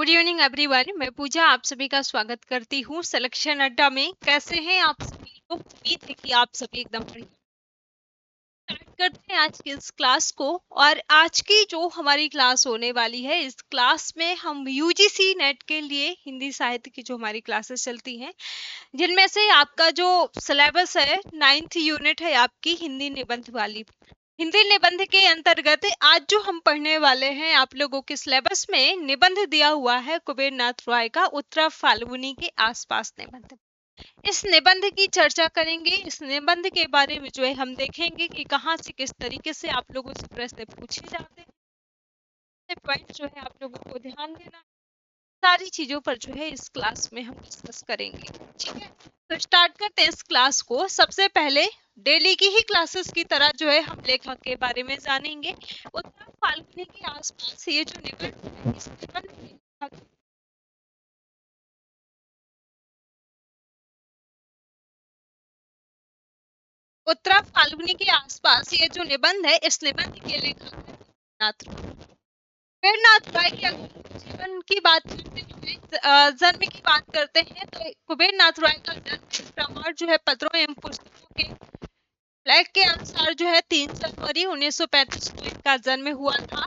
Good evening everyone. मैं पूजा आप सभी का स्वागत करती हूँ सिलेक्शन अड्डा में। कैसे हैं आप सभी लोग? उम्मीद है कि आप सभी एकदम बढ़िया। स्टार्ट करते हैं आज की इस क्लास को। और आज की जो हमारी क्लास होने वाली है, इस क्लास में हम यूजीसी नेट के लिए हिंदी साहित्य की जो हमारी क्लासेस चलती हैं, जिनमें से आपका जो सिलेबस है 9th यूनिट है आपकी हिंदी निबंध वाली। हिंदी निबंध के अंतर्गत आज जो हम पढ़ने वाले हैं, आप लोगों के सिलेबस में निबंध दिया हुआ है कुबेर नाथ रॉय का उत्तरा फाल्गुनी के आसपास निबंध। इस निबंध की चर्चा करेंगे। इस निबंध के बारे में जो है हम देखेंगे कि कहाँ से किस तरीके से आप लोगों से प्रश्न पूछे जाते हैं। पॉइंट जो है आप लोगों को ध्यान देना, सारी चीजों पर जो है इस क्लास में हम डिस्कस करेंगे। ठीक है, तो स्टार्ट करते हैं इस क्लास को। सबसे पहले डेली की ही क्लासेस की तरह जो है हम लेखक के बारे में जानेंगे। उत्तरा फाल्गुनी के आसपास ये जो निबंध है, इस निबंध में उत्तरा फाल्गुनी के आसपास ये जो निबंध है, इस निबंध के लेखक है नाथ कुबेरनाथ राय के जीवन की बात करते हैं, जन्म की बात करते हैं, तो कुबेरनाथ राय का जन्म प्रमाण जो है पत्रों एवं पुस्तकों के फ्लैग के अनुसार जो है 3 जनवरी 1935 को इनका जन्म हुआ था।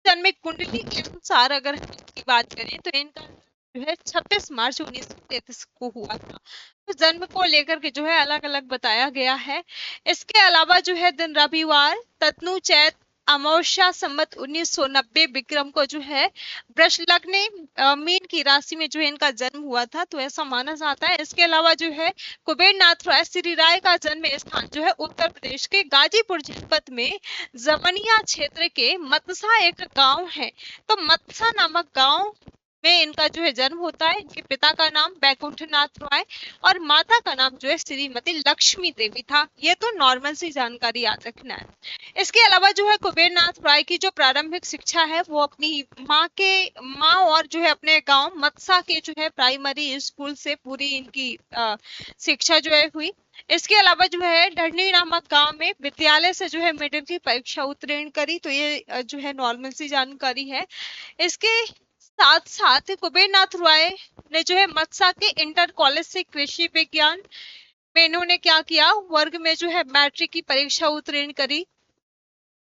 जन्म कुंडली के अनुसार अगर हम इसकी बात करें तो इनका जो है 26 मार्च 1933 को हुआ था। तो जन्म को लेकर के जो है अलग अलग बताया गया है। इसके अलावा जो है दिन रविवार ततनु चैत अमावस्या संवत 1990 विक्रम को जो है वृष लग्न मीन की राशि में जो है इनका जन्म हुआ था, तो ऐसा माना जाता है। इसके अलावा जो है कुबेरनाथ राय श्री राय का जन्म स्थान जो है उत्तर प्रदेश के गाजीपुर जनपद में जवनिया क्षेत्र के मतसा एक गांव है। तो मतसा नामक गांव में इनका जो है जन्म होता है। इनके पिता का नाम बैकुंठनाथ राय और माता का नाम जो है श्रीमती लक्ष्मी देवी था। ये तो नॉर्मल सी जानकारी याद रखना है। इसके अलावा जो है कुबेरनाथ राय की जो प्रारंभिक शिक्षा है वो अपनी माँ और जो है अपने गांव मतसा के जो है प्राइमरी स्कूल से पूरी इनकी शिक्षा जो है हुई। इसके अलावा जो है ढंडी नामक गांव में विद्यालय से जो है मेडिकल की परीक्षा उत्तीर्ण करी। तो ये जो है नॉर्मल सी जानकारी है। इसके साथ साथ कुबेरनाथ राय ने जो है मत्सा के इंटर कॉलेज से कृषि विज्ञान में इन्होंने क्या किया, वर्ग में जो है मैट्रिक की परीक्षा उत्तीर्ण करी।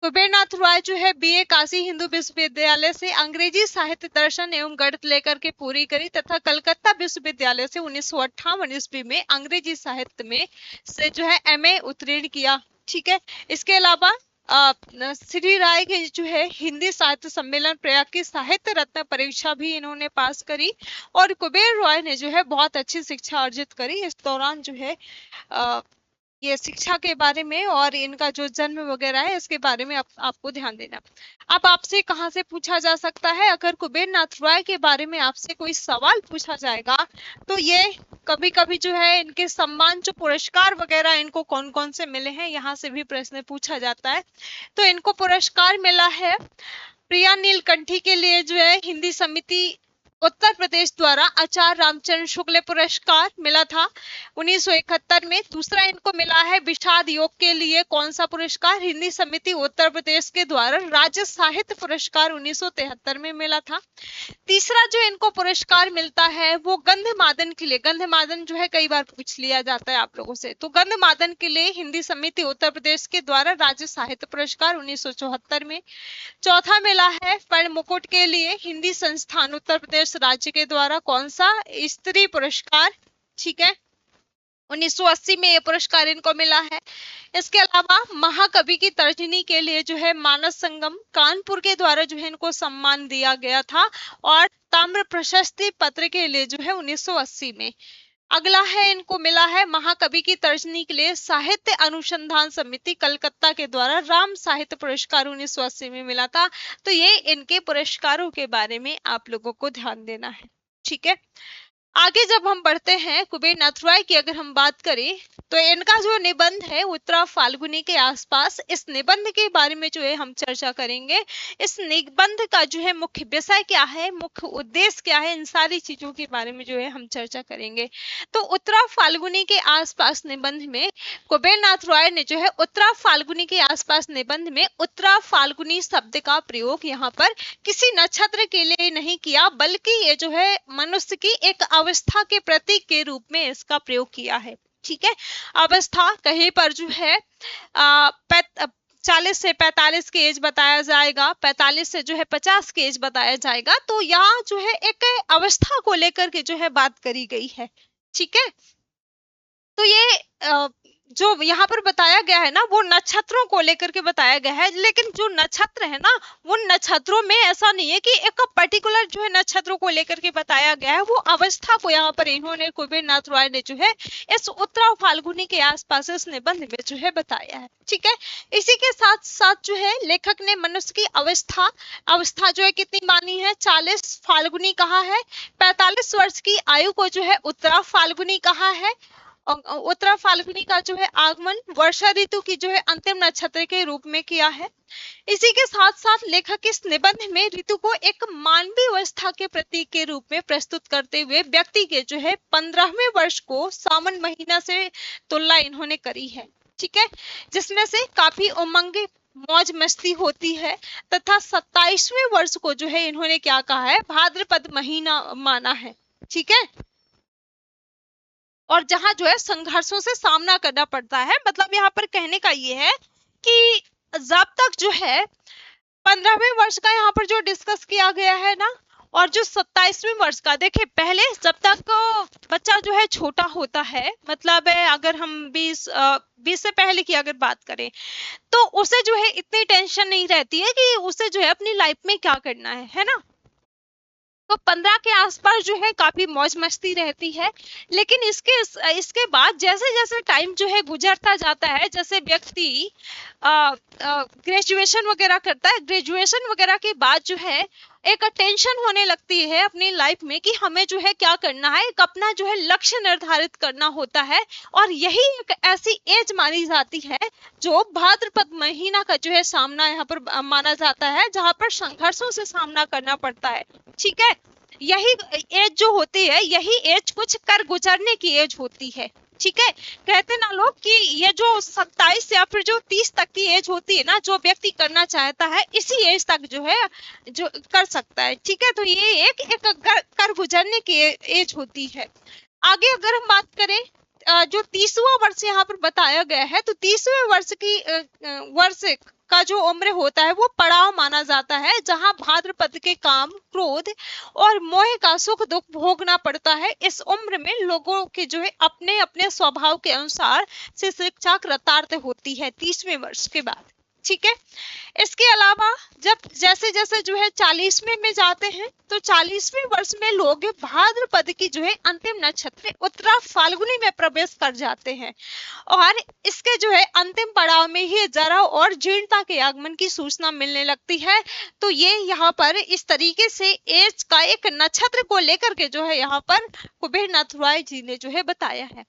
कुबेरनाथ रॉय जो है बीए काशी हिंदू विश्वविद्यालय से अंग्रेजी साहित्य दर्शन एवं गणित लेकर के पूरी करी तथा कलकत्ता विश्वविद्यालय से 1958 ईस्वी में अंग्रेजी साहित्य में से जो है एमए उत्तीर्ण किया। ठीक है, इसके अलावा श्री राय के जो है हिंदी साहित्य सम्मेलन प्रयाग की साहित्य रत्न परीक्षा भी इन्होंने पास करी और कुबेर रॉय ने जो है बहुत अच्छी शिक्षा अर्जित करी। इस दौरान जो है ये शिक्षा के बारे में और इनका जो जन्म वगैरह है इसके बारे में आपको ध्यान देना। अब आपसे कहाँ से पूछा जा सकता है, अगर कुबेरनाथ रॉय के बारे में आपसे कोई सवाल पूछा जाएगा तो ये कभी कभी जो है इनके सम्मान जो पुरस्कार वगैरह इनको कौन कौन से मिले हैं, यहाँ से भी प्रश्न पूछा जाता है। तो इनको पुरस्कार मिला है प्रिया नीलकंठी के लिए जो है हिंदी समिति उत्तर प्रदेश द्वारा आचार्य रामचंद्र शुक्ल पुरस्कार मिला था 1971 में। दूसरा इनको मिला है विषाद योग के लिए कौन सा पुरस्कार, हिंदी समिति उत्तर प्रदेश के द्वारा राज्य साहित्य पुरस्कार 1973 में मिला था। तीसरा जो इनको पुरस्कार मिलता है वो गंधमादन के लिए, गंधमादन जो है कई बार पूछ लिया जाता है आप लोगों से, तो गंधमादन के लिए हिंदी समिति उत्तर प्रदेश के द्वारा राज्य साहित्य पुरस्कार 1974 में। चौथा मिला है स्वर्ण मुकुट के लिए हिंदी संस्थान उत्तर प्रदेश राज्य के द्वारा कौन सा, स्त्री पुरस्कार। ठीक है, 1980 में ये पुरस्कार इनको मिला है। इसके अलावा महाकवि की तर्जनी के लिए जो है मानस संगम कानपुर के द्वारा जो है इनको सम्मान दिया गया था और ताम्र प्रशस्ति पत्र के लिए जो है 1980 में। अगला है इनको मिला है महाकवि की तर्जनी के लिए साहित्य अनुसंधान समिति कलकत्ता के द्वारा राम साहित्य पुरस्कार 1980 में मिला था। तो ये इनके पुरस्कारों के बारे में आप लोगों को ध्यान देना है। ठीक है, आगे जब हम बढ़ते हैं कुबेर नाथ रॉय की अगर हम बात करें तो इनका जो निबंध है उत्तरा फाल्गुनी के आसपास, इस निबंध के बारे में जो है हम चर्चा करेंगे। इस निबंध का जो है मुख्य विषय क्या है, मुख्य उद्देश्य क्या है, इन सारी चीजों के बारे में जो है हम चर्चा करेंगे। तो उत्तरा फाल्गुनी के आसपास निबंध में कुबेर नाथ रॉय ने जो है उत्तरा फाल्गुनी के आसपास निबंध में उत्तरा फाल्गुनी शब्द का प्रयोग यहाँ पर किसी नक्षत्र के लिए नहीं किया, बल्कि ये जो है मनुष्य की एक अवस्था के प्रतीक के रूप में इसका प्रयोग किया है। ठीक है, अवस्था कहीं पर जो है 40 से 45 की एज बताया जाएगा, 45 से जो है 50 की एज बताया जाएगा। तो यहाँ जो है एक अवस्था को लेकर के जो है बात करी गई है। ठीक है, तो ये जो यहाँ पर बताया गया है ना वो नक्षत्रों को लेकर के बताया गया है, लेकिन जो नक्षत्र है ना वो नक्षत्रों में ऐसा नहीं है कि एक पर्टिकुलर जो है नक्षत्रों को लेकर के बताया गया है, वो अवस्था को यहाँ पर इन्होंने कुबेर नाथ रॉय ने जो है इस उत्तरा फाल्गुनी के आसपास इस निबंध में जो है बताया है। ठीक है, इसी के साथ साथ जो है लेखक ने मनुष्य की अवस्था जो है कितनी मानी है, 40 फाल्गुनी कहा है, 45 वर्ष की आयु को जो है उत्तरा फाल्गुनी कहा है। उत्तरा फाल्गुनी का जो है आगमन वर्षा ऋतु की जो है अंतिम नक्षत्र के रूप में किया है। इसी के साथ साथ लेखक इस निबंध में ऋतु को एक मानवीय अवस्था के प्रतीक के रूप में प्रस्तुत करते हुए व्यक्ति के जो है 15वें वर्ष को सावन महीना से तुलना इन्होंने करी है। ठीक है, जिसमें से काफी उमंग मौज मस्ती होती है, तथा 27वें वर्ष को जो है इन्होंने क्या कहा है, भाद्रपद महीना माना है। ठीक है, और जहां जो है संघर्षों से सामना करना पड़ता है। मतलब यहाँ पर कहने का ये है कि जब तक जो है 15वें वर्ष का यहाँ पर जो डिस्कस किया गया है ना, और जो 27वें वर्ष का, देखिए पहले जब तक बच्चा जो है छोटा होता है, मतलब है अगर हम 20 से पहले की अगर बात करें तो उसे जो है इतनी टेंशन नहीं रहती है कि उसे जो है अपनी लाइफ में क्या करना है ना। तो 15 के आसपास जो है काफी मौज मस्ती रहती है। लेकिन इसके बाद जैसे जैसे टाइम जो है गुजरता जाता है, जैसे व्यक्ति ग्रेजुएशन वगैरह करता है, ग्रेजुएशन वगैरह के बाद जो है एक टेंशन होने लगती है अपनी लाइफ में कि हमें जो है क्या करना है, एक अपना जो है लक्ष्य निर्धारित करना होता है। और यही एक ऐसी एज मानी जाती है जो भाद्रपद महीना का जो है सामना यहाँ पर माना जाता है, जहाँ पर संघर्षों से सामना करना पड़ता है। ठीक है, यही एज जो होती है, यही एज कुछ कर गुजरने की एज होती है। ठीक है, कहते ना लोग कि ये जो 27 या फिर जो 30 तक की एज होती है ना, जो व्यक्ति करना चाहता है इसी एज तक जो है जो कर सकता है। ठीक है, तो ये एक कर गुजरने की एज होती है। आगे अगर हम बात करें जो 30वां वर्ष यहाँ पर बताया गया है, तो 30वें वर्ष का जो उम्र होता है वो पड़ाव माना जाता है, जहां भाद्रपद के काम, क्रोध और मोह का सुख दुख भोगना पड़ता है। इस उम्र में लोगों के जो है अपने अपने स्वभाव के अनुसार से शिक्षा कृतार्थ होती है 30वें वर्ष के बाद। ठीक है, इसके अलावा जब जैसे जैसे जो है 40वें में जाते हैं, तो 40वें वर्ष में लोग भाद्रपद की जो है अंतिम नक्षत्र उत्तरा फाल्गुनी में प्रवेश कर जाते हैं, और इसके जो है अंतिम पड़ाव में ही जरा और जीर्णता के आगमन की सूचना मिलने लगती है। तो ये यहाँ पर इस तरीके से एज का एक नक्षत्र को लेकर के जो है यहाँ पर कुबेर नाथ रॉय जी ने जो है बताया है।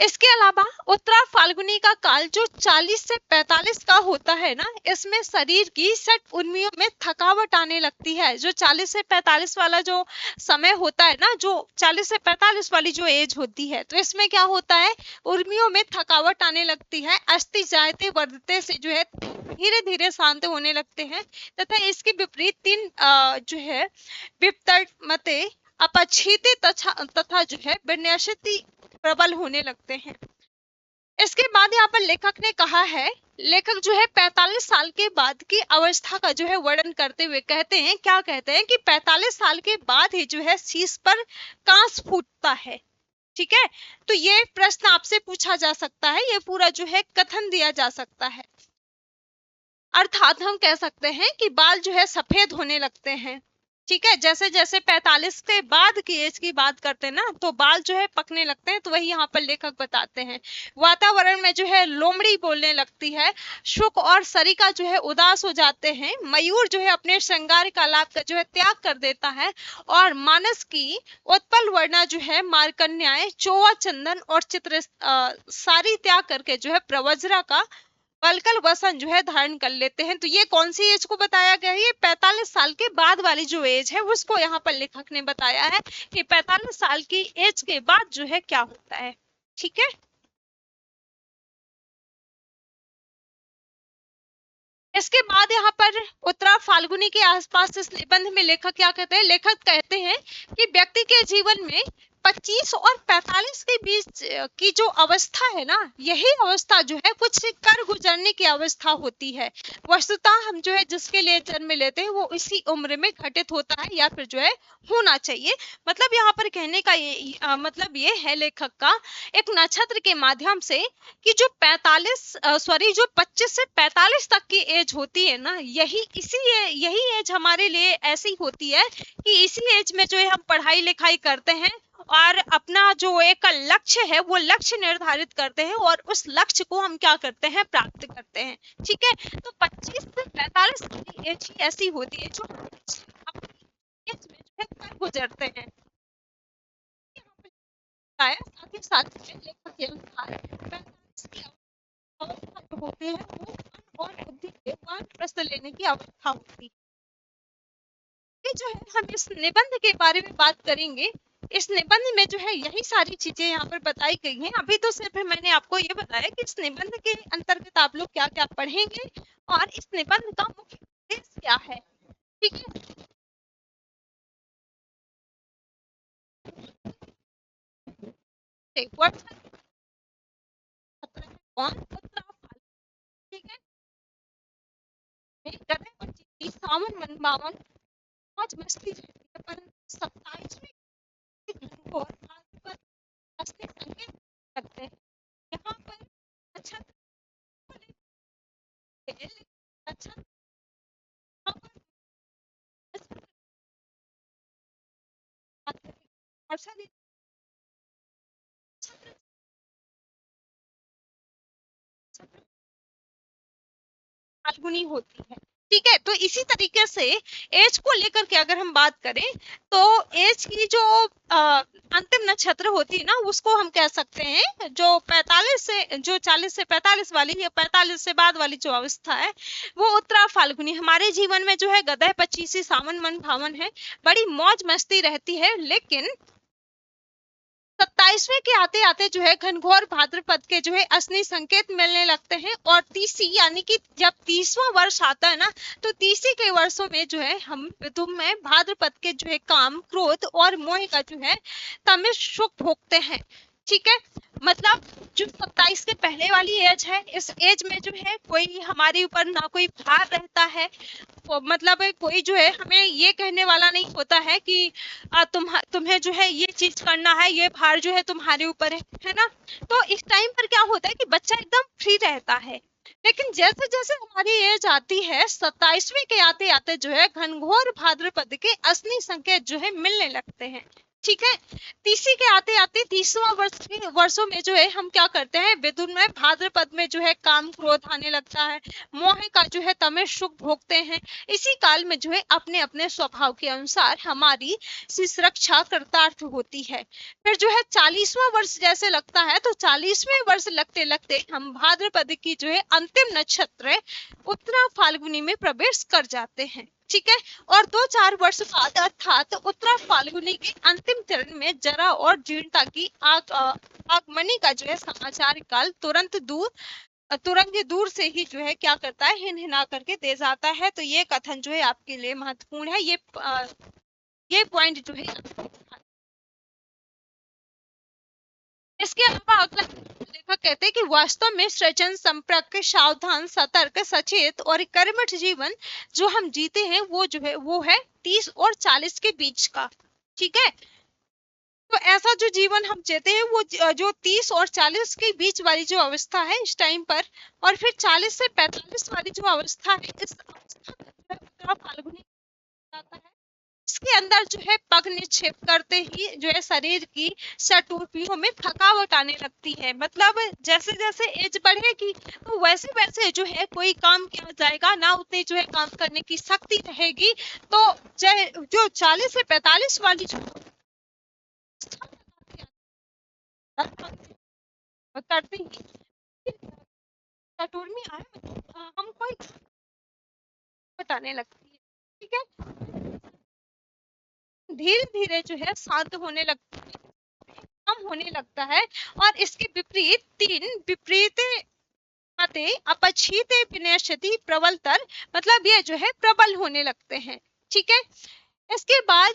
इसके अलावा उत्तरा फाल्गुनी का काल जो 40 से 45 का होता है ना, इसमें शरीर की 60 उर्मियों में थकावट आने लगती है। जो 40 से 45 वाला जो समय होता है ना, जो 40 से 45 वाली जो एज होती है, तो इसमें क्या होता है, उर्मियों में थकावट आने लगती है, अस्थि जायते वर्धते से जो है धीरे धीरे शांत होने लगते हैं, तथा इसके विपरीत 3 जो है विपत्तमते अपच्छिति तथा जो है विन्यासिति प्रबल होने लगते हैं। इसके बाद यहाँ पर लेखक ने कहा है, लेखक जो है 45 साल के बाद की अवस्था का जो है वर्णन करते हुए कहते हैं, क्या कहते हैं कि 45 साल के बाद ही जो है शीश पर कांस फूटता है। ठीक है, तो ये प्रश्न आपसे पूछा जा सकता है, ये पूरा जो है कथन दिया जा सकता है। अर्थात हम कह सकते हैं कि बाल जो है सफेद होने लगते हैं। ठीक है। जैसे जैसे 45 के बाद की एज की बात करते हैं ना, तो बाल जो है पकने लगते हैं, तो वही यहाँ पर लेखक बताते हैं। वातावरण में जो है लोमड़ी बोलने लगती है, शुक और सरिका जो है उदास हो जाते हैं, मयूर जो है अपने श्रृंगार का लाभ का जो है त्याग कर देता है, और मानस की उत्पल वर्णा जो है मारकन्याएं चौवा चंदन और चित्र सारी त्याग करके जो है प्रवज्रा का वल्कल वसन जो है धारण कर लेते हैं। तो ये कौन सी एज को बताया गया है? ये 45 साल के बाद वाली जो एज है उसको यहाँ पर लेखक ने बताया है कि 45 साल की एज के बाद जो है क्या होता है। ठीक है। इसके बाद यहाँ पर उत्तरा फाल्गुनी के आसपास इस निबंध में लेखक क्या कहते हैं? लेखक कहते हैं कि व्यक्ति के जीवन में 25 और 45 के बीच की जो अवस्था है ना, यही अवस्था जो है कुछ कर गुजरने की अवस्था होती है। वस्तुतः हम जो है जिसके लिए जन्म लेते हैं वो इसी उम्र में घटित होता है या फिर जो है होना चाहिए। मतलब यहाँ पर कहने का मतलब ये है लेखक का एक नक्षत्र के माध्यम से कि जो 25 से 45 तक की एज होती है ना, यही एज हमारे लिए ऐसी होती है कि इसी एज में जो है हम पढ़ाई लिखाई करते हैं और अपना जो एक लक्ष्य है वो लक्ष्य निर्धारित करते हैं और उस लक्ष्य को हम क्या करते हैं? प्राप्त करते हैं। ठीक है। तो 25 से 45 की एज ही ऐसी होती है जो अपनी एज में जो है कर गुजरते हैं। साथ ही साथ लेखक के अनुसार 45 की अवस्था जो होती है वो मन और बुद्धि के वानप्रस्थ लेने की अवस्था होती है। ये जो है हम इस निबंध के बारे में बात करेंगे। इस निबंध में जो है यही सारी चीजें यहाँ पर बताई गई हैं। अभी तो सिर्फ मैंने आपको ये बताया कि इस निबंध के अंतर्गत आप लोग क्या क्या पढ़ेंगे और इस निबंध का मुख्य उद्देश्य क्या है। ठीक है। ठीक है। सावन मनभावन मौज मस्ती रहती है, परंतु 27वें और पर असली संकेत करते हैं। यहाँ पर अच्छा अच्छा वर्षा फाल्गुनी होती है। ठीक है। तो इसी तरीके से एज को लेकर के अगर हम बात करें तो एज की जो अंतिम नक्षत्र होती है ना उसको हम कह सकते हैं जो 40 से 45 वाली या 45 से बाद वाली जो अवस्था है वो उत्तरा फाल्गुनी। हमारे जीवन में जो है गदह पचीसी सावन मन भावन है, बड़ी मौज मस्ती रहती है, लेकिन 27वें के आते आते जो है घनघोर भाद्रपद के जो है असली संकेत मिलने लगते हैं और तीसी यानी कि जब 30वां वर्ष आता है ना तो तीसी के वर्षों में जो है हम ऋतु में भाद्रपद के जो है काम क्रोध और मोह का जो है तमिश सुख भोगते हैं। ठीक है। मतलब जो 27 के पहले वाली एज है, इस एज में जो है कोई हमारे ऊपर ना कोई भार रहता है, मतलब कोई जो है हमें ये कहने वाला नहीं होता है कि तुम्हें जो है ये चीज करना है, ये भार जो है तुम्हारे ऊपर है ना। तो इस टाइम पर क्या होता है कि बच्चा एकदम फ्री रहता है। लेकिन जैसे जैसे हमारी एज आती है 27वें के आते आते जो है घनघोर भाद्रपद के असली संकेत जो है मिलने लगते हैं। ठीक है। तीसरी के आते आते 30वां वर्षों में जो है हम क्या करते हैं? विदुन में भाद्रपद में जो है काम क्रोध आने लगता है, मोह का जो है तमिश सुख भोगते हैं। इसी काल में जो है अपने अपने स्वभाव के अनुसार हमारी सुरक्षा कृतार्थ होती है। फिर जो है 40वां वर्ष जैसे लगता है तो 40वें वर्ष लगते लगते हम भाद्रपद की जो है अंतिम नक्षत्र उत्तरा फाल्गुनी में प्रवेश कर जाते हैं। ठीक है। और 2-4 वर्ष बाद अर्थात उत्तरा फाल्गुनी के अंतिम चरण में जरा और जीर्णता की आगमनी का जो है समाचार काल तुरंत दूर से ही जो है क्या करता है? हिनहिना करके दे जाता है। तो ये कथन जो है आपके लिए महत्वपूर्ण है। ये पॉइंट जो है इसके अलावा अगला लेखक कहते हैं कि वास्तव में सृजन संपर्क सावधान सतर्क सचेत और कर्मठ जीवन जो हम जीते हैं वो जो है वो है 30 और 40 के बीच का। ठीक है। तो ऐसा जो जीवन हम जीते हैं वो जो 30 और 40 के बीच वाली जो अवस्था है इस टाइम पर, और फिर 40 से 45 वाली जो अवस्था है इस अवस्था फाल्गुनी आता है। इसके के अंदर जो है पग निक्षेप करते ही जो है शरीर की चटुर्पियों में थकावट आने लगती है। मतलब जैसे जैसे एज बढ़ेगी तो वैसे वैसे जो है कोई काम किया जाएगा ना, उतनी जो है काम करने की शक्ति रहेगी। तो जो 40 से 45 वाली जो करते ही चटुर में आए हम कोई बताने लगती है। ठीक है, धीरे धीरे जो है शांत होने लगती है, कम होने लगता है। और इसके विपरीत 3 विपरीत मते अपछिते विनश्यति प्रबलतर, मतलब ये जो है प्रबल होने लगते हैं। ठीक है, इसके बाद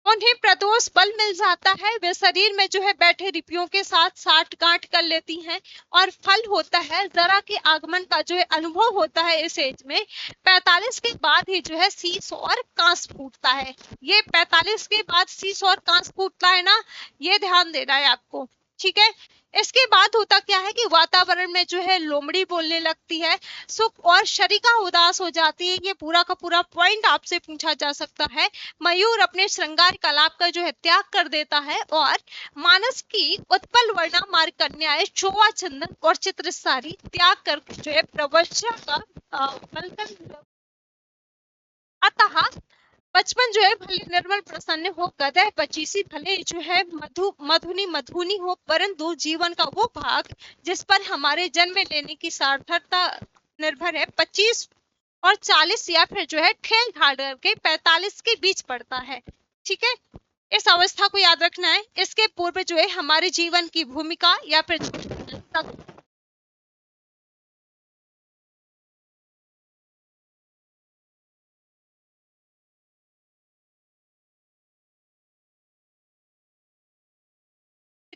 उन्हें प्रदोष बल मिल जाता है, वे शरीर में जो है बैठे रिपियों के साथ साठ गांठ कर लेती हैं। और फल होता है जरा के आगमन का जो है अनुभव होता है इस एज में। 45 के बाद ही जो है शीश और कांस फूटता है। ये 45 के बाद शीश और कांस फूटता है ना, ये ध्यान देना है आपको। ठीक है, इसके बाद होता क्या है कि वातावरण में जो है लोमड़ी बोलने लगती है, सुख और शरीका उदास हो जाती है। ये पूरा का पूरा पॉइंट आपसे पूछा जा सकता है। मयूर अपने श्रृंगार कलाप का जो है त्याग कर देता है और मानस की उत्पल वर्णा मार्ग कन्याएं चोवा चंदन और चित्रसारी त्याग कर जो है प्रवश्या का बलकन। अतः बचपन जो है भले निर्मल प्रसन्न हो, गदय पचीसी भले जो है मधुनी हो, परंतु जीवन का वो भाग जिस पर हमारे जन्म लेने की सार्थकता निर्भर है 25 और 40 या फिर जो है ठेल ठाल के 45 के बीच पड़ता है। ठीक है, इस अवस्था को याद रखना है। इसके पूर्व जो है हमारे जीवन की भूमिका या फिर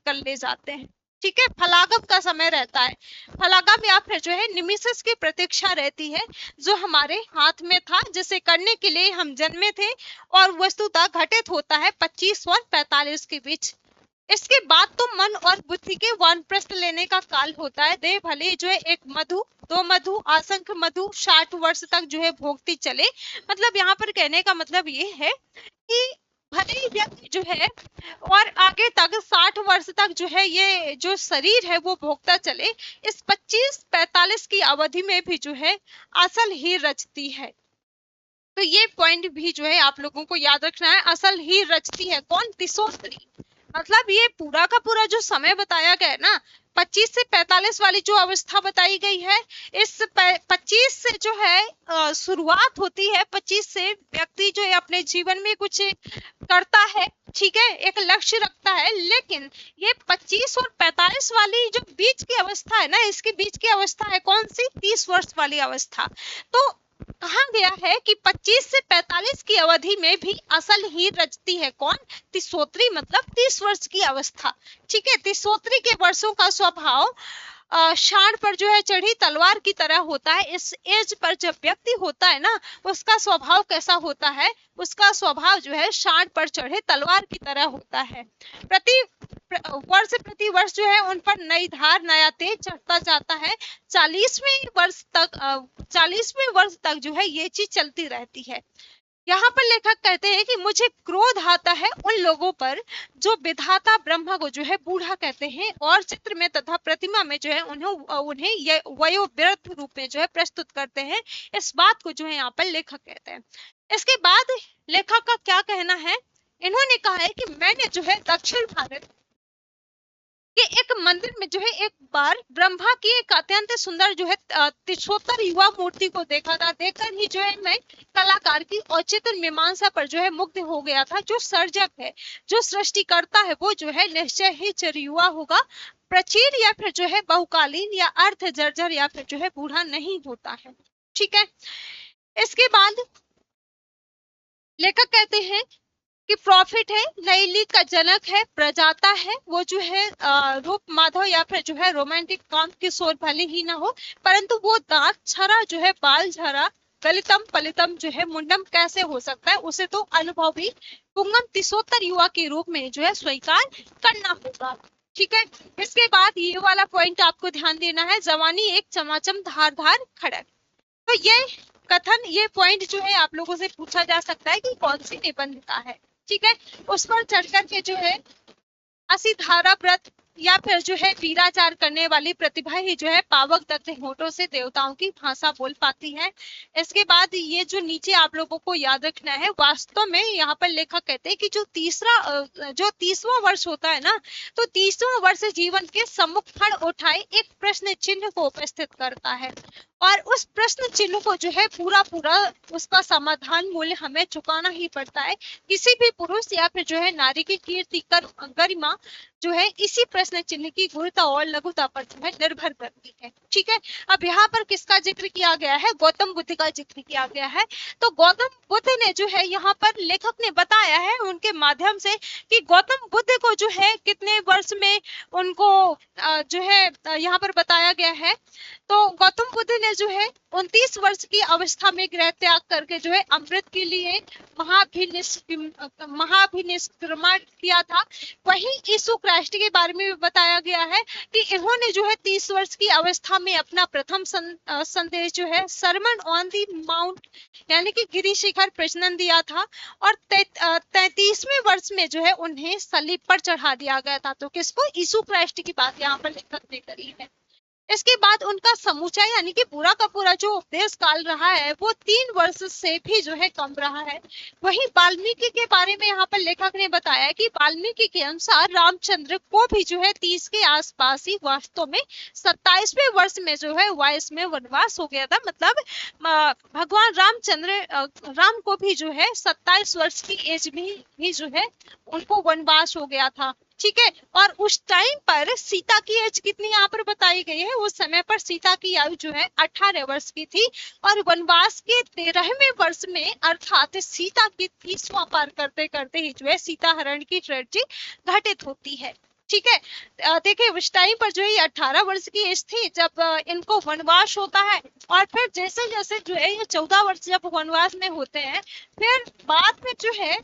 कर ले जाते हैं। ठीक है, फलागम का समय रहता है। फलागम या फिर जो है निमिषस की प्रतीक्षा रहती है, जो हमारे हाथ में था, जिसे करने के लिए हम जन्मे थे और वस्तुतः घटित होता है 25 और 45 के बीच। इसके बाद तो मन और बुद्धि के वानप्रस्थ लेने का काल होता है। देह भले जो है एक मधु, 2 मधु, असंख्य मधु 60 वर्ष तक जो है भोगती चले। मतलब यहाँ पर कहने का मतलब ये है कि भले ही व्यक्ति जो है और आगे तक 60 वर्ष तक जो है ये जो शरीर है वो भोगता चले, इस 25-45 की अवधि में भी जो है असल ही रचती है। तो ये पॉइंट भी जो है आप लोगों को याद रखना है। असल ही रचती है कौन? तिसोत्री। मतलब ये पूरा का पूरा जो समय बताया गया है ना, 25 से 45 वाली जो अवस्था बताई गई है, इस 25 से जो है शुरुआत होती है। 25 से व्यक्ति जो है अपने जीवन में कुछ करता है, ठीक है, एक लक्ष्य रखता है। लेकिन ये 25 और 45 वाली जो बीच की अवस्था है ना, इसके बीच की अवस्था है कौन सी? 30 वर्ष वाली अवस्था। तो कहा गया है कि 25 से 45 की अवधि में भी असल ही रचती है कौन? तिसोत्री, मतलब 30 वर्ष की अवस्था। ठीक है, तिसोत्री के वर्षों का स्वभाव शाण पर जो है चढ़ी तलवार की तरह होता है। इस एज पर जब व्यक्ति होता है ना, उसका स्वभाव कैसा होता है? उसका स्वभाव जो है शाण पर चढ़े तलवार की तरह होता है। प्रति वर्ष जो है उन पर नई धार, नया तेज चढ़ता जाता है। 40वें वर्ष तक जो है ये चीज चलती रहती है। यहाँ पर लेखक कहते हैं कि मुझे क्रोध आता है उन लोगों पर जो विधाता ब्रह्मा को जो है बूढ़ा कहते हैं और चित्र में तथा प्रतिमा में जो है उन्हें ये वयोवृद्ध रूप में जो है प्रस्तुत करते हैं। इस बात को जो है यहाँ पर लेखक कहते हैं। इसके बाद लेखक का क्या कहना है? इन्होंने कहा है कि मैंने जो है दक्षिण भारत कि एक मंदिर में जो है एक बार ब्रह्मा की एक अत्यंत सुंदर जो है तिछोत्तर युवा मूर्ति को देखा था। देखकर ही जो है मैं कलाकार की औचित्य मीमांसा पर जो है मुग्ध हो गया था। जो सर्जक है, जो सृष्टि करता है, वो जो है निश्चय ही चिरयुवा होगा, प्राचीन या फिर जो है बहुकालीन या अर्थ जर्जर या फिर जो है बूढ़ा नहीं होता है। ठीक है, इसके बाद लेखक कहते हैं कि प्रॉफिट है, नई लीग का जनक है, प्रजाता है, वो जो है रूप माधव या फिर जो है रोमांटिक काम किशोर भले ही ना हो, परंतु वो दांत छरा जो है बाल झरा गलितम पलितम जो है मुंडम कैसे हो सकता है? उसे तो अनुभवी पुंगम तिसोत्तर युवा के रूप में जो है स्वीकार करना होगा। ठीक है, इसके बाद ये वाला पॉइंट आपको ध्यान देना है, जवानी एक चमाचम धारदार खड़क। तो ये कथन, ये पॉइंट जो है आप लोगों से पूछा जा सकता है कि कौन सी निबंधिका है। ठीक है, उस पर चढ़ करके जो है असिधारा व्रत या फिर जो है वीराचार करने वाली प्रतिभा ही जो है पावक दत्त होठों से देवताओं की भाषा बोल पाती है। इसके बाद ये जो नीचे आप लोगों को याद रखना है, वास्तव में यहाँ पर लेखक कहते हैं कि जो 30वां वर्ष होता है ना, तो 30वां वर्ष जीवन के सम्मुख खड़ उठाए एक प्रश्न चिन्ह को उपस्थित करता है, और उस प्रश्न चिन्ह को जो है पूरा उसका समाधान मूल्य हमें चुकाना ही पड़ता है। किसी भी पुरुष या फिर जो है नारी की कीर्ति गरिमा जो है इसी प्रश्न चिन्ह की गुरुता और लघुता पर जो है निर्भर करती है। ठीक है, अब यहाँ पर किसका जिक्र किया गया है? गौतम बुद्ध का जिक्र किया गया है। तो गौतम बुद्ध ने जो है यहाँ पर लेखक ने बताया है उनके माध्यम से कि गौतम बुद्ध को जो है कितने वर्ष में उनको जो है यहाँ पर बताया गया है। तो गौतम बुद्ध ने जो है 29 वर्ष की अवस्था में गृह त्याग करके जो है अमृत के लिए महाभिनिष्क्रमण किया था। वहीं यीशु क्राइस्ट के बारे में भी बताया गया है कि इन्होंने जो है 30 वर्ष की अवस्था में अपना प्रथम संदेश जो है सरमन ऑन दी माउंट यानी कि गिरी शिखर प्रचलन दिया था, और 33वें वर्ष में जो है उन्हें सलीब पर चढ़ा दिया गया था। तो किसको? यीशु क्राइस्ट की बात यहाँ पर लेखक ने करी है। इसके बाद उनका समूचा यानी कि पूरा का पूरा जो उपदेश काल रहा है वो 3 वर्ष से भी जो है कम रहा है। वहीं वाल्मीकि के बारे में यहाँ पर लेखक ने बताया कि वाल्मीकि के अनुसार रामचंद्र को भी जो है 30 के आसपास ही वास्तव में 27वें वर्ष में जो है 22 में वनवास हो गया था। मतलब भगवान राम को भी जो है 27 वर्ष की एज में भी जो है उनको वनवास हो गया था। ठीक है, और उस टाइम पर सीता की एज कितनी यहाँ पर बताई गई है? उस समय पर सीता की आयु जो है 18 वर्ष की थी, और वनवास के 13वें वर्ष में अर्थात सीता की 30वां पार करते करते ही जो है सीता हरण की ट्रेजेडी घटित होती है। ठीक है, देखिए उस टाइम पर जो है 18 वर्ष की एज थी जब इनको वनवास होता है, और फिर जैसे जैसे जो है ये 14 वर्ष जब वनवास में होते हैं, फिर बाद में जो है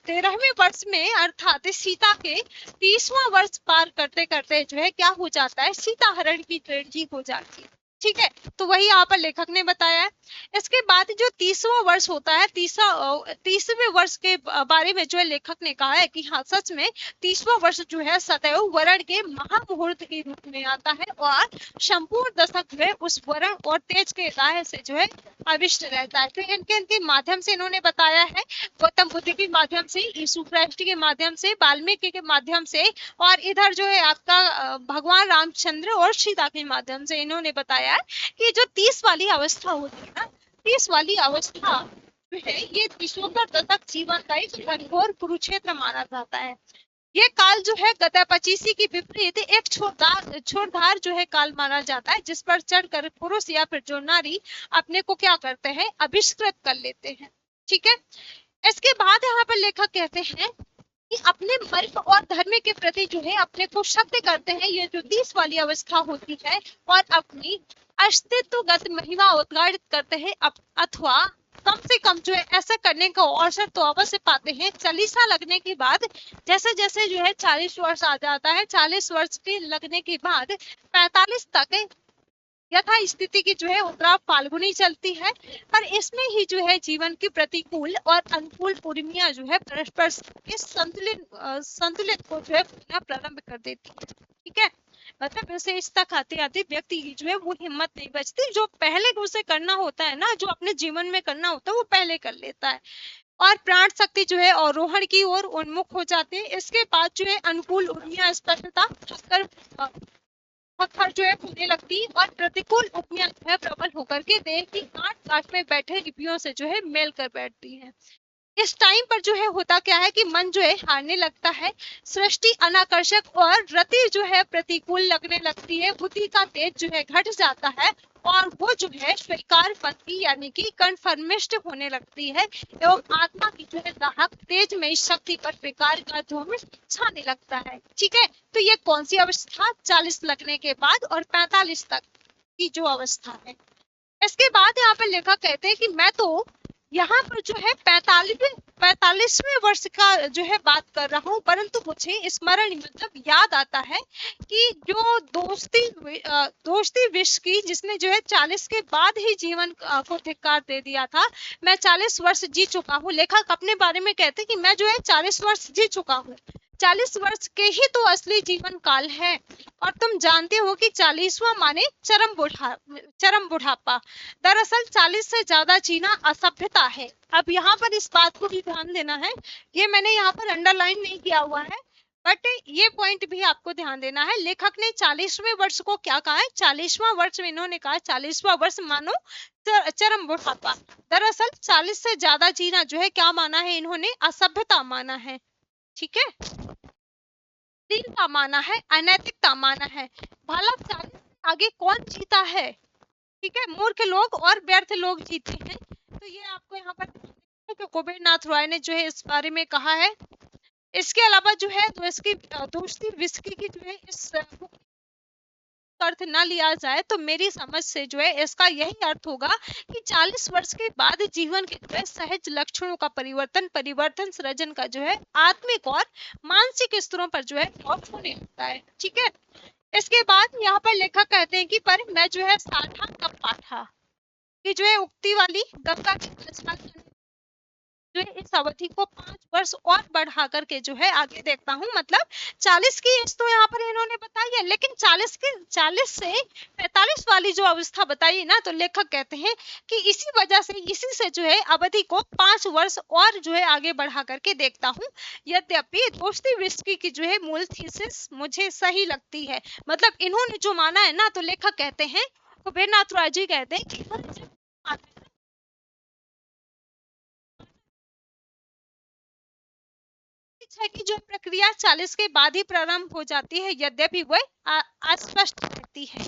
13वें वर्ष में अर्थात सीता के 30वां वर्ष पार करते करते जो है क्या हो जाता है? सीता हरण की ट्रेजेडी हो जाती है। ठीक है, तो वही यहाँ पर लेखक ने बताया है। इसके बाद जो 30वां वर्ष होता है, 30वें वर्ष के बारे में जो है लेखक ने कहा है कि हाँ सच में 30वां वर्ष जो है सदैव वरण के महामुहूर्त के रूप में आता है, और संपूर्ण दशक जो है उस वरण और तेज के राह से जो है अविष्ट रहता है। तो इनके माध्यम से इन्होंने बताया है, गौतम बुद्ध के माध्यम से, यीशु क्राइस्ट के माध्यम से, वाल्मीकि के माध्यम से, और इधर जो है आपका भगवान रामचंद्र और सीता के माध्यम से इन्होंने बताया कि जो 30 वाली अवस्था होती है ना, 30 वाली अवस्था जो है ये 30वां दशक जीवन का एक घनघोर कुरुक्षेत्र माना जाता है। ये काल जो है गदापचीसी की विपरीत एक छोरधार जो है काल माना जाता है, जिस पर चढ़कर पुरुष या फिर जो नारी अपने को क्या करते हैं? अभिष्कृत कर लेते हैं। ठीक है, इसके बाद यहाँ पर लेखक कहते हैं कि अपने मर्म और धर्म के प्रति जो है अपने को शब्द करते हैं, ये जो 30 वाली अवस्था होती है, और अपनी अस्तित्वगत महिमा उद्घाटित करते हैं, अथवा कम से कम जो है ऐसा करने का अवसर तो अवश्य पाते हैं। 40 लगने के बाद जैसे जैसे जो है 40 वर्ष आ जाता है, 40 वर्ष के लगने के बाद 45 तक यथा स्थिति की जो है उत्तरा फाल्गुनी चलती है, पर इसमें ही जो है जीवन की प्रतिकूल और अनुकूल उर्मियां जो है परस्पर के संतुलित को जो है प्रारंभ कर देती है। ठीक है, मतलब विशेषता खाते आते व्यक्ति की जो है वो हिम्मत नहीं बचती, जो पहले उसे करना होता है ना, जो अपने जीवन में करना होता है वो पहले कर लेता है, और प्राण शक्ति जो है अवरोहण की ओर उन्मुख हो जाते हैं। इसके बाद जो है अनुकूल उर्मियां स्पष्टता जो है होने लगती, और प्रतिकूल उर्मियां जो है प्रबल होकर के देह की गांठ में बैठे लिपियों से जो है मेल कर बैठती है। इस टाइम पर जो है होता क्या है कि मन जो है हारने लगता है, सृष्टि अनाकर्षक और रति जो है प्रतिकूल लगने लगती है, बुद्धि का तेज जो है घट जाता है, और वो जो है स्वीकारपंथी यानी कि कन्फर्मिस्ट होने लगती है, एवं आत्मा की जो है दाहक तेज में शक्ति पर विकार का धूम छाने लगता है। ठीक है, तो ये कौन सी अवस्था? 40 लगने के बाद और 45 तक की जो अवस्था है। इसके बाद यहाँ पर लेखक कहते हैं कि मैं तो यहाँ पर जो है 45 45वें वर्ष का जो है बात कर रहा हूँ, परंतु मुझे स्मरण मतलब याद आता है कि जो दोस्ती विश्व की जिसने जो है 40 के बाद ही जीवन को धिक्कार दे दिया था। मैं 40 वर्ष जी चुका हूँ। लेखक अपने बारे में कहते कि मैं जो है 40 वर्ष जी चुका हूँ। 40 वर्ष के ही तो असली जीवन काल है। और तुम जानते हो कि 40वां माने चरम बुढ़ापा। दरअसल 40 से ज्यादा जीना असभ्यता है। अब यहाँ पर इस बात को भी ध्यान देना है, ये मैंने यहाँ पर अंडरलाइन नहीं किया हुआ है, बट ये पॉइंट भी आपको ध्यान देना है। लेखक ने 40वें वर्ष को क्या कहा है? 40वां वर्ष में इन्होंने कहा 40वां वर्ष मानो चरम बुढ़ापा। दरअसल 40 से ज्यादा जीना जो है क्या माना है इन्होंने? असभ्यता माना है। ठीक है, दीनता माना है, अनैतिकता माना है। भला 40 से आगे कौन जीता है? ठीक है, मूर्ख लोग और व्यर्थ लोग जीते हैं। तो ये आपको यहाँ पर कुबेर नाथ रॉय ने जो है इस बारे में कहा है। इसके अलावा जो है दोस्ती विस्की की जो है इस अर्थ ना लिया जाए तो मेरी समझ से जो है इसका यही अर्थ होगा कि 40 वर्ष के बाद जीवन के जो है सहज लक्षणों का परिवर्तन सृजन का जो है आत्मिक और मानसिक स्तरों पर जो है होने लगता है। ठीक है, इसके बाद यहाँ पर लेखक कहते हैं कि पर मैं जो है साठा कब पाठा कि जो है उक्ति वाली गंगा की जो है इस अवधि को 5 वर्ष और बढ़ा करके जो है आगे देखता हूँ। मतलब 40 की एज तो यहाँ पर इन्होंने बताई है, लेकिन 40 से 45 वाली जो अवस्था बताई ना, तो लेखक कहते हैं कि इसी से जो है अवधि को 5 वर्ष और जो है आगे बढ़ा करके देखता हूँ। यद्यपि दोस्ती विस्की की जो है मूल थीसिस मुझे सही लगती है। मतलब इन्होंने जो माना है ना, तो लेखक कहते हैं, कुबेर नाथ रॉय जी कहते हैं कि है कि जो प्रक्रिया 40 के बाद ही प्रारंभ हो जाती है, यद्यपि वह अस्पष्ट रहती है।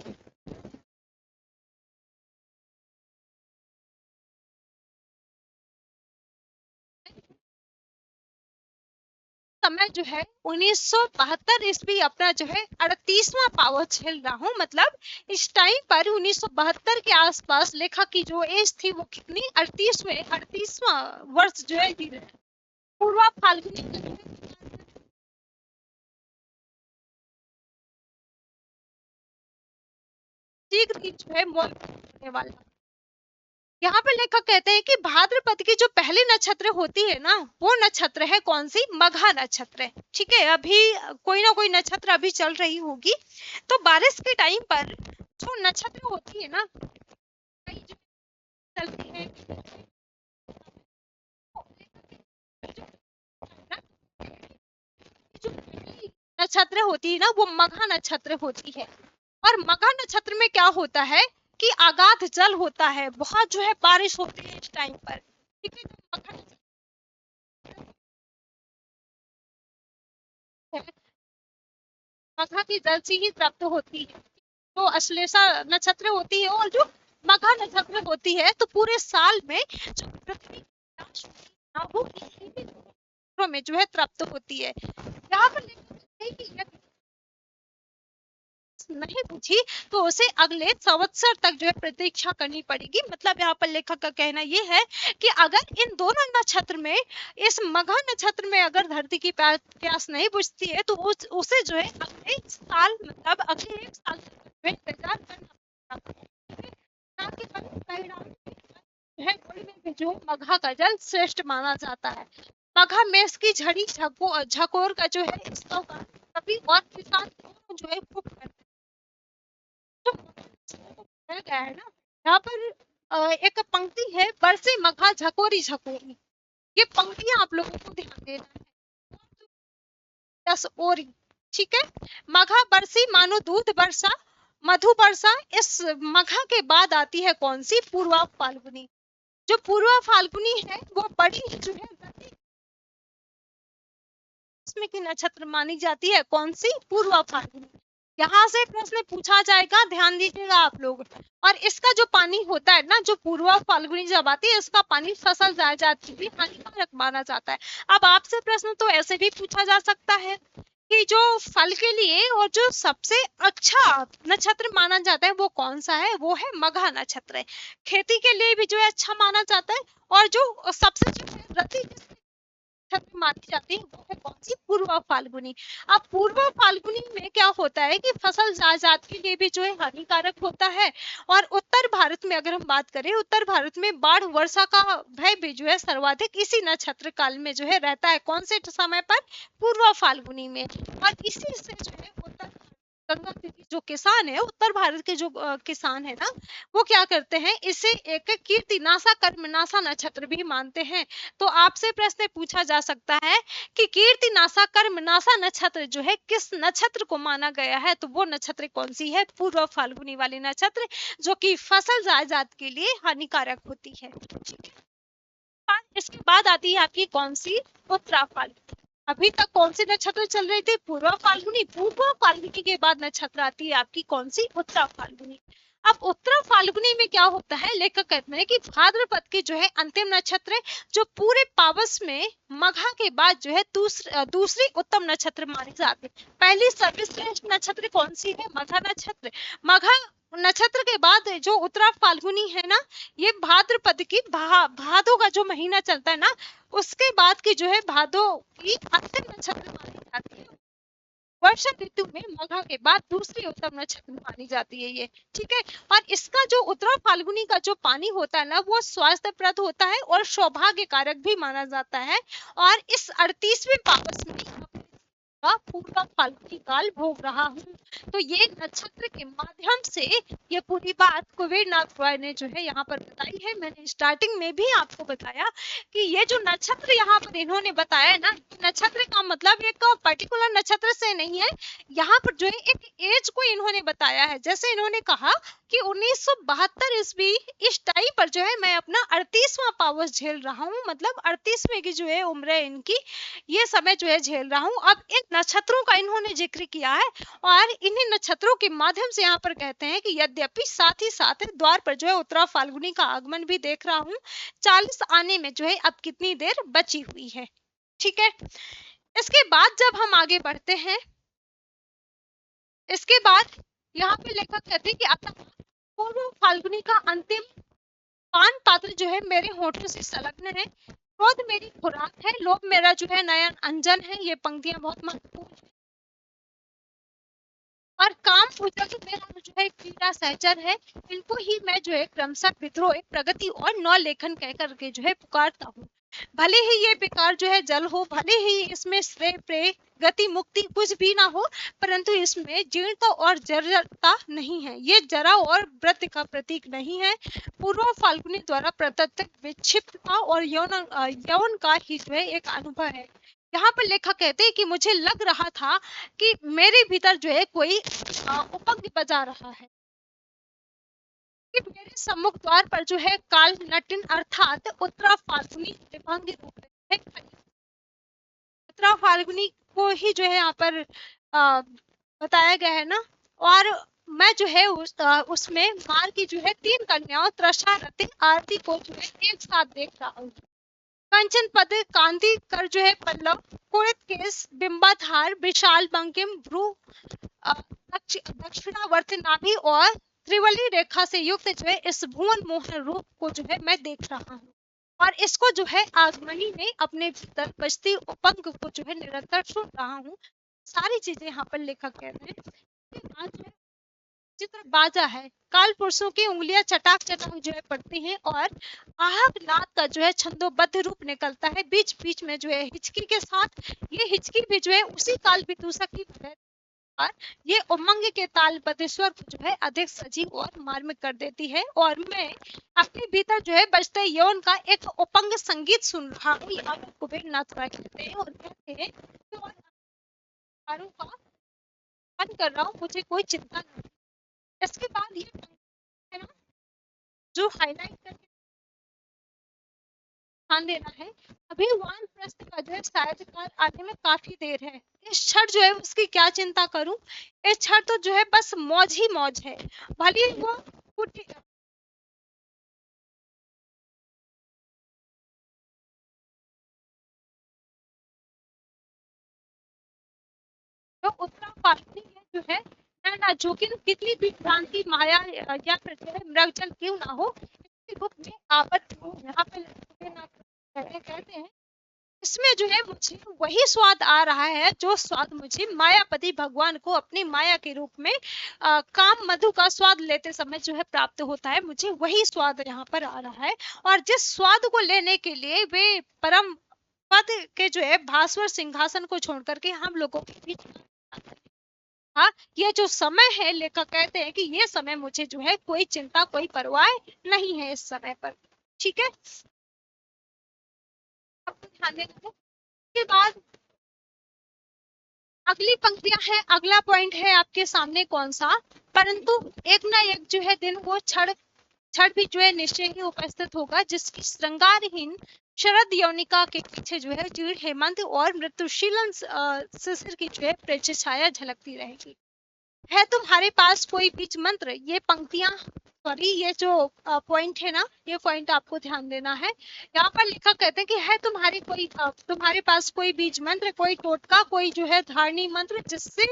समय जो है 1972 ईस्वी अपना जो है 38वां पावर झेल रहा हूँ। मतलब इस टाइम पर 1972 के आसपास लेखक की जो एज थी वो कितनी? 38वां वर्ष जो है जी रहे। पूर्वा फाल्गुनी शीघ्र जो है होने वाला। यहाँ पे लेखक कहते हैं कि भाद्रपद की जो पहली नक्षत्र होती है ना, वो नक्षत्र है कौन सी? मघा नक्षत्र। ठीक है, अभी कोई ना कोई नक्षत्र अभी चल रही होगी। तो बारिश के टाइम पर जो नक्षत्र होती है ना, चलती है जो नक्षत्र होती है ना, वो मघा नक्षत्र होती है। और मघा नक्षत्र में क्या होता है कि अगाध जल होता है, बहुत जो है बारिश होती है इस टाइम पर। ठीक है, मघा की जल से ही प्राप्त होती है। जो अश्लेषा नक्षत्र होती है और जो मघा नक्षत्र होती है, तो पूरे साल में जो पृथ्वी में जो है प्राप्त होती है। यहाँ पर नहीं पूछी तो उसे अगले संवत्सर तक जो है प्रतीक्षा करनी पड़ेगी। मतलब यहाँ पर लेखक का कहना ये है कि अगर इन दोनों नक्षत्र में, इस मघा नक्षत्र में अगर धरती की प्यास नहीं बुझती है, तो उसे जो है अगले साल, मतलब अगले 1 साल इंतजार करना पड़ेगा। जो मघा का जल श्रेष्ठ माना जाता है। मघा मेष की झड़ी झकोर का जो है कभी और किसान जो है खूब गया है ना। यहाँ पर एक पंक्ति है, बरसे मघा झकोरी झकोरी। ये पंक्तियां आप लोगों को ध्यान देना है। 10 ओरी। ठीक है, मघा बरसी मानो दूध बरसा, मधु बरसा। इस मघा के बाद आती है कौन सी? पूर्वा फाल्गुनी। जो पूर्वा फाल्गुनी है वो बड़ी जो है इसमें की नक्षत्र मानी जाती है, कौन सी? पूर्वा फाल्गुनी। यहाँ से प्रश्न पूछा जाएगा, ध्यान दीजिएगा आप लोग। और इसका जो पानी होता है ना, जो पूर्वा फाल्गुनी जब आती है, इसका पानी फसल जाति भी हानिकारक माना जाता है। अब आपसे प्रश्न तो ऐसे भी पूछा जा सकता है कि जो फल के लिए और जो सबसे अच्छा नक्षत्र माना जाता है वो कौन सा है? वो है मघा नक्षत्र। खेती के लिए भी जो है अच्छा माना जाता है। और जो सबसे जो है रति नक्षत्र मानी जाती है वो है कौन सी, पूर्व फाल्गुनी। अब पूर्व फाल्गुनी में क्या होता है कि फसल जायदाद के लिए भी जो है हानिकारक होता है। और उत्तर भारत में अगर हम बात करें, उत्तर भारत में बाढ़ वर्षा का भय भी जो है सर्वाधिक इसी नक्षत्र काल में जो है रहता है। कौन से समय पर, पूर्व फाल्गुनी में। और इसी से जो है उत्तर गंगा के जो किसान है, उत्तर भारत के जो किसान है ना, वो क्या करते हैं, इसे एक कीर्तिनाशा कर्मनाशा नक्षत्र भी मानते हैं। तो आपसे प्रश्न पूछा जा सकता है कि कीर्तिनाशा कर्मनाशा नक्षत्र जो है किस नक्षत्र को माना गया है, तो वो नक्षत्र कौन सी है, पूर्व फाल्गुनी वाली नक्षत्र, जो कि फसल जायदाद के लिए हानिकारक होती है। ठीक है, इसके बाद आती है आपकी कौन सी, उत्तरा फाल्गुनी। अभी तक कौन सी नक्षत्र चल रही थी, पूर्व फाल्गुनी। पूर्व फाल्गुनी के बाद नक्षत्र आती है आपकी कौन सी, उत्तरा फाल्गुनी। अब उत्तरा फाल्गुनी में क्या होता है, लेखक कहते हैं कि भाद्रपद की जो है अंतिम नक्षत्र है, जो पूरे पावस में मघा के बाद जो है दूसरी उत्तम नक्षत्र मानी जाती है। पहली सर्वश्रेष्ठ नक्षत्र कौन सी है, मघा नक्षत्र। मघा नक्षत्र के बाद जो उत्तरा फाल्गुनी है ना, ये भाद्रपद की भादो का जो महीना चलता है ना, उसके बाद की जो है भादो की अंतिम नक्षत्र मानी जाती है। वर्षा ऋतु में मघा के बाद दूसरी उत्तम नक्षत्र मानी जाती है ये। ठीक है, और इसका जो उत्तरा फाल्गुनी का जो पानी होता है ना, वो स्वास्थ्यप्रद होता है और सौभाग्य कारक भी माना जाता है। और इस 38वें पावस में पूर्व फाल्गुनी काल भोग रहा हूँ। तो ये नक्षत्र के माध्यम से ये पूरी बात कुबेरनाथ रॉय ने जो है यहाँ पर बताई है। मैंने स्टार्टिंग में भी आपको बताया कि ये जो नक्षत्र यहाँ पर इन्होंने बताया है ना, नक्षत्र का मतलब एक पर्टिकुलर नक्षत्र से नहीं है, यहाँ पर जो है एक एज को इन्होंने बताया है। जैसे इन्होंने कहा कि 1972 ईस्वी इस टाइम पर जो है मैं अपना 38वां पावस झेल रहा हूँ, मतलब 38वें की जो है उम्र है इनकी, ये समय जो है झेल रहा हूँ। अब इन नक्षत्रों का इन्होंने जिक्र किया है और इन्हीं नक्षत्रों के माध्यम से यहाँ पर कहते हैं कि यद्यपि साथ ही साथ द्वार पर जो है उत्तरा फाल्गुनी का आगमन भी देख रहा हूँ, 40 आने में जो है अब कितनी देर बची हुई है। ठीक है, इसके बाद जब हम आगे बढ़ते हैं, इसके बाद यहाँ पे लेखक कहते हैं कि अतः पूर्व फाल्गुनी का अंतिम पान पात्र जो है मेरे होठों से संलग्न है। क्रोध मेरी खुराक है, लोभ मेरा जो है नयन अंजन है। ये पंक्तियां बहुत महत्वपूर्ण है। और काम पूजक मेरा जो है क्रीड़ा सहचर है। इनको ही मैं जो है क्रमशः विद्रोह, प्रगति और नौ लेखन कह करके जो है पुकारता हूँ। भले ही ये विकार जो है जल हो, भले ही इसमें श्रेय प्रेय गति मुक्ति कुछ भी ना हो, परंतु इसमें जीर्णता और जर्जरता नहीं है। ये जरा और व्रत का प्रतीक नहीं है। पूर्व फाल्गुनी द्वारा प्रदत्त विक्षिप्तता और यौन का ही जो है एक अनुभव है। यहाँ पर लेखक कहते हैं कि मुझे लग रहा था कि मेरे भीतर जो है कोई उपंग बजा रहा है कि मेरे सम्मुख द्वार पर जो है काल नटिन अर्थात उत्तरा फाल्गुनी विभंग रूप है। उत्तरा फाल्गुनी को ही जो है यहाँ पर बताया गया है ना। और मैं जो है उसमें मार की जो है 3 कन्याओं त्रषा रति आरती को जो है एक साथ देख रहा हूँ। कंचन पद कांति कर जो है पल्लव, कुणित केस बिंबाधार, विशाल बंकिम भ्रू, दक्षिणावर्त नाभि और त्रिवली रेखा से युक्त जो है इस भुवन मोहन रूप को जो है मैं देख रहा हूँ। और इसको जो है आगमनी में अपने भीतर बजती उपंग को जो है निरंतर सुन रहा हूँ। सारी चीजें यहाँ पर लेखक कह रहे हैं। चित्र बाजा है, काल पुरुषों की उंगलियां चटाक चटाक जो है पड़ती हैं और आहक नाद का जो है छंदोबद्ध रूप निकलता है बीच बीच में जो है हिचकी के साथ। ये हिचकी भी जो है उसी काल विदूषक की और ये उमंग के तालबद्ध स्वर को जो है अधिक सजीव और मार्मिक कर देती है। और मैं अपने भीतर जो है बजते यौन का एक उपंग संगीत सुन रहा हूँ। यहाँ पर कुबेरनाथ राय कहते हैं और कहते हैं का मन कर रहा हूँ, मुझे कोई चिंता नहीं। इसके बाद ये है ना जो हाईलाइट करके ध्यान देना है, अभी वानप्रस्थ का जो है शायद काल आने में काफी देर है। इस क्षण जो है उसकी क्या चिंता करूं, इस क्षण तो जो है बस मौज ही मौज है। भले वो जो उत्तरा फाल्गुनी है जो है ना, जो कि कितनी भी क्रांति माया या फिर जो है मृगजल क्यों ना हो, इसके रूप में आबद्ध हो। यहाँ पे कहते हैं इसमें जो है मुझे वही स्वाद आ रहा है जो स्वाद मुझे मायापति भगवान को अपनी माया के रूप में काम मधु का स्वाद लेते समय जो है प्राप्त होता है, मुझे वही स्वाद यहाँ पर आ रहा है। और जिस स्वाद को लेने के लिए वे परम पद के जो है भास्वर सिंहासन को छोड़ करके हम लोगों के बीच, हाँ, ये जो समय है, लेखक कहते हैं कि ये समय मुझे जो है कोई चिंता कोई परवाह नहीं है इस समय पर। ठीक है, आपको ध्यान देना है। उसके बाद अगली पंक्तियां हैं, अगला पॉइंट है आपके सामने कौन सा, परंतु एक ना एक जो है दिन वो क्षण क्षण भी जो है निश्चय ही उपस्थित होगा जिसकी श्रृंगारहीन शरद यौनिका के पीछे जो है चीड़ हेमंत और मृत्युशीलन शिशिर की जो है प्रचर छाया झलकती रहेगी। है तुम्हारे पास कोई बीज मंत्र, ये पंक्तियां, सॉरी ये जो पॉइंट है ना, ये पॉइंट आपको ध्यान देना है। यहाँ पर लेखक कहते हैं कि है तुम्हारे पास कोई बीज मंत्र, कोई टोटका, कोई जो है धारणी मंत्र जिससे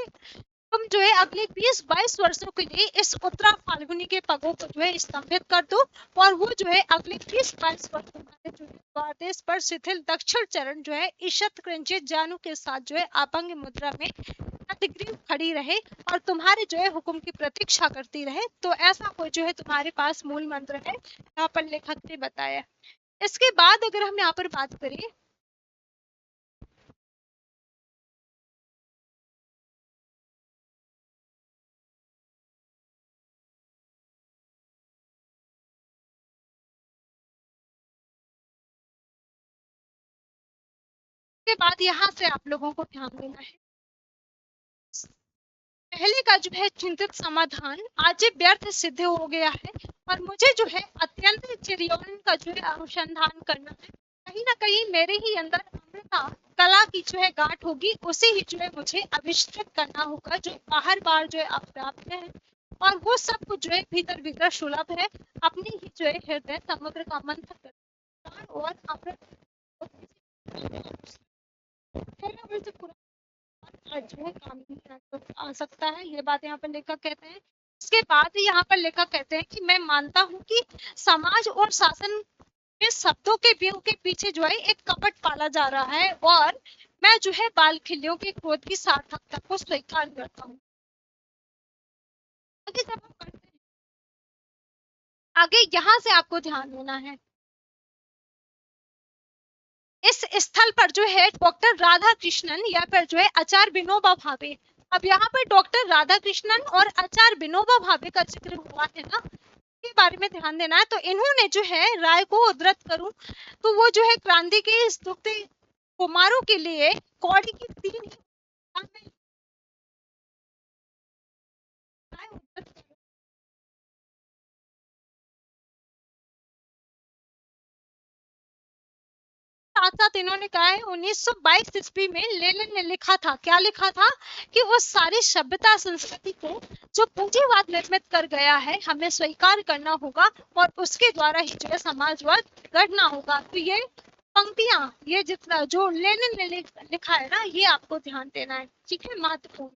तुम जो है अगले 20-22 वर्षों के लिए इस उत्तरा फाल्गुनी के पगों को जो है स्तंभित कर दो, और वो जो है अगले 20-22 वर्ष तुम्हारे जो है द्वारदेश पर शिथिल दक्षिण चरण जो है ईशत क्रंचित जानू के साथ जो है अपंग मुद्रा में अतिग्रीव खड़ी रहे और तुम्हारे जो है हुक्म की प्रतीक्षा करती रहे। तो ऐसा कोई जो है तुम्हारे पास मूल मंत्र है, यहाँ पर लेखक ने बताया। इसके बाद अगर हम यहाँ पर बात करें, इसके बाद यहाँ से आप लोगों को ध्यान देना है, पहले का जो है चिंतित समाधान आज व्यर्थ सिद्ध हो गया है और मुझे जो है अत्यंत चिरयौवन का जो है अनुसंधान करना है। कहीं ना कहीं मेरे ही अंदर अमृता कला की जो है गांठ होगी, उसे ही जो है मुझे आविष्कृत करना होगा जो बाहर बार जो है अप्राप्त है, और वो सब कुछ जो है भीतर भीतर सुलभ है। अपनी ही जो है हृदय समुद्र का मंथन कर और अमृत जो है काम नहीं आ सकता है, ये बात यहाँ पर लेखक कहते हैं। इसके बाद यहाँ पर लेखक कहते हैं कि मैं मानता हूँ कि समाज और शासन के शब्दों के व्यू के पीछे जो है एक कपट पाला जा रहा है, और मैं जो है बाल खिल्लियों के क्रोध की सार्थकता को स्वीकार करता हूँ। आगे जब हम करते हैं, आगे यहाँ से आपको ध्यान देना है, इस स्थल पर जो है डॉक्टर राधा कृष्णन या फिर जो है आचार्य विनोबा भावे, अब यहाँ पर डॉक्टर राधा कृष्णन और आचार्य विनोबा भावे का जिक्र हुआ है ना, के बारे में ध्यान देना है। तो इन्होंने जो है राय को उद्धृत करूं तो वो जो है क्रांति के इस दुखते कुमारों के लिए कौड़ी की 3 साथ साथ इन्होंने कहा है 1922 ईस्वी में लेनिन ने लिखा था, क्या लिखा था कि वो सारी सभ्यता संस्कृति को जो पूंजीवाद निर्मित कर गया है हमें स्वीकार करना होगा और उसके द्वारा ही जो है समाजवाद गढ़ना होगा। तो ये पंक्तियां, ये जितना जो लेनिन ने लिखा है ना, ये आपको ध्यान देना है, ठीक है, महत्वपूर्ण।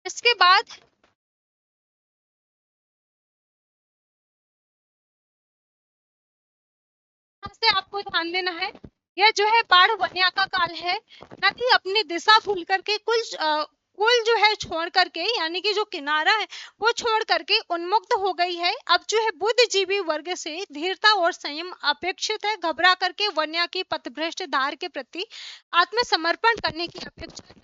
इसके बाद से आपको ध्यान देना है, यह जो है बाढ़ वन्या का काल है। नदी अपनी दिशा भूल करके कुल जो है छोड़ करके, यानी कि जो किनारा है वो छोड़ करके उन्मुक्त हो गई है। अब जो है बुद्धिजीवी वर्ग से धीरता और संयम अपेक्षित है, घबरा करके वन्या की पथभ्रष्ट धार के प्रति आत्मसमर्पण करने की अपेक्षा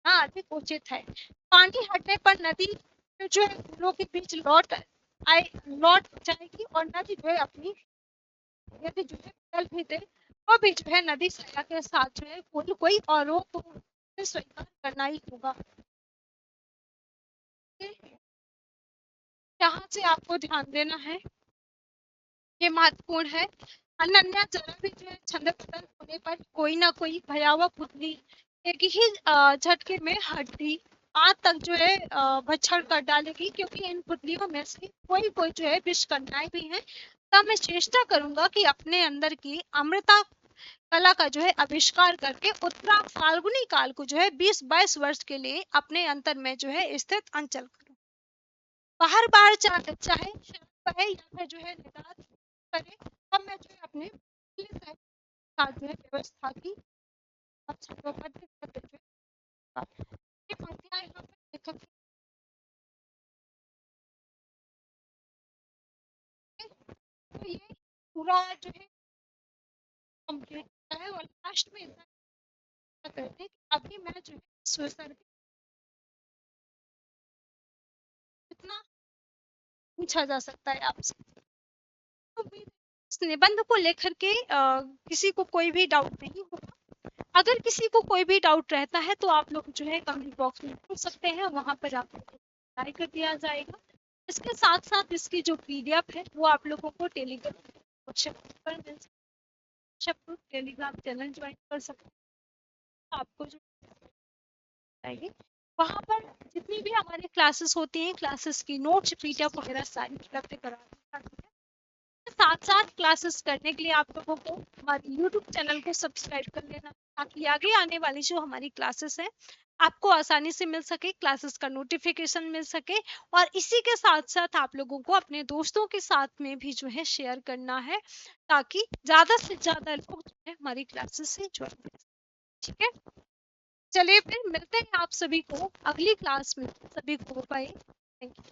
हाँ अधिक उचित है। पानी हटने पर नदी जो है फूलों के बीच लौट जाएगी और नदी जो है अपनी, यदि जो है बदल भी दे तो भी जो है नदी सया के साथ जो है कोई आरोप स्वीकार करना ही होगा। यहाँ से आपको ध्यान देना है, ये महत्वपूर्ण है। अनन्या जरा भी जो है छंद बदल होने पर कोई ना कोई भयावह पुतली एक ही झटके में हड्डी आज तक जो है भक्षण कर डालेगी, क्योंकि इन पुतलियों में से कोई कोई जो है विषकन्याएं भी हैं। तब मैं चेष्टा करूंगा कि अपने अंदर की अमृता कला का जो है आविष्कार करके उत्तरा फाल्गुनी काल को जो है 20-22 वर्ष के लिए अपने अंतर में जो है स्थित अंचल करूं। बाहर बाहर चाहे चाहे शर्त पड़े या फिर जो है निदान करे, तब मैं जो है अपने साथ जो है व्यवस्था की अब छात्रों पर जो है ये पंक्तियां यहाँ पर लेखक तो ये पूरा जो है कंप्लीट है और लास्ट में इतना करते हैं कि अभी मैं जो है सुसाइड कितना पूछा जा सकता है आपसे। तो उम्मीद है इस निबंध को लेकर के किसी को कोई भी डाउट नहीं होगा। अगर किसी को कोई भी डाउट रहता है तो आप लोग जो है कमेंट बॉक्स में पूछ सकते हैं, वहां पर आपको रिप्लाई कर दिया जाएगा। इसके साथ साथ इसकी जो पीडीएफ है वो आप लोगों को टेलीग्राम पर मिल सकता है, टेलीग्राम चैनल ज्वाइन कर सकते हैं, आपको जो आएगी वहां पर जितनी भी हमारी क्लासेस होती हैं, क्लासेस की नोट्स पीडीएफ वगैरह सारी उपलब्ध करा दी जाती है। साथ साथ क्लासेस करने के लिए आप लोगों को हमारे यूट्यूब चैनल को सब्सक्राइब कर लेना, ताकि आगे आने वाली जो हमारी क्लासेस है आपको आसानी से मिल सके, क्लासेस का नोटिफिकेशन मिल सके। और इसी के साथ साथ आप लोगों को अपने दोस्तों के साथ में भी जो है शेयर करना है, ताकि ज्यादा से ज्यादा लोग जो है हमारी क्लासेस से जुड़ जाए। ठीक है, चलिए फिर मिलते हैं आप सभी को अगली क्लास में। सभी को बाय। Thank you.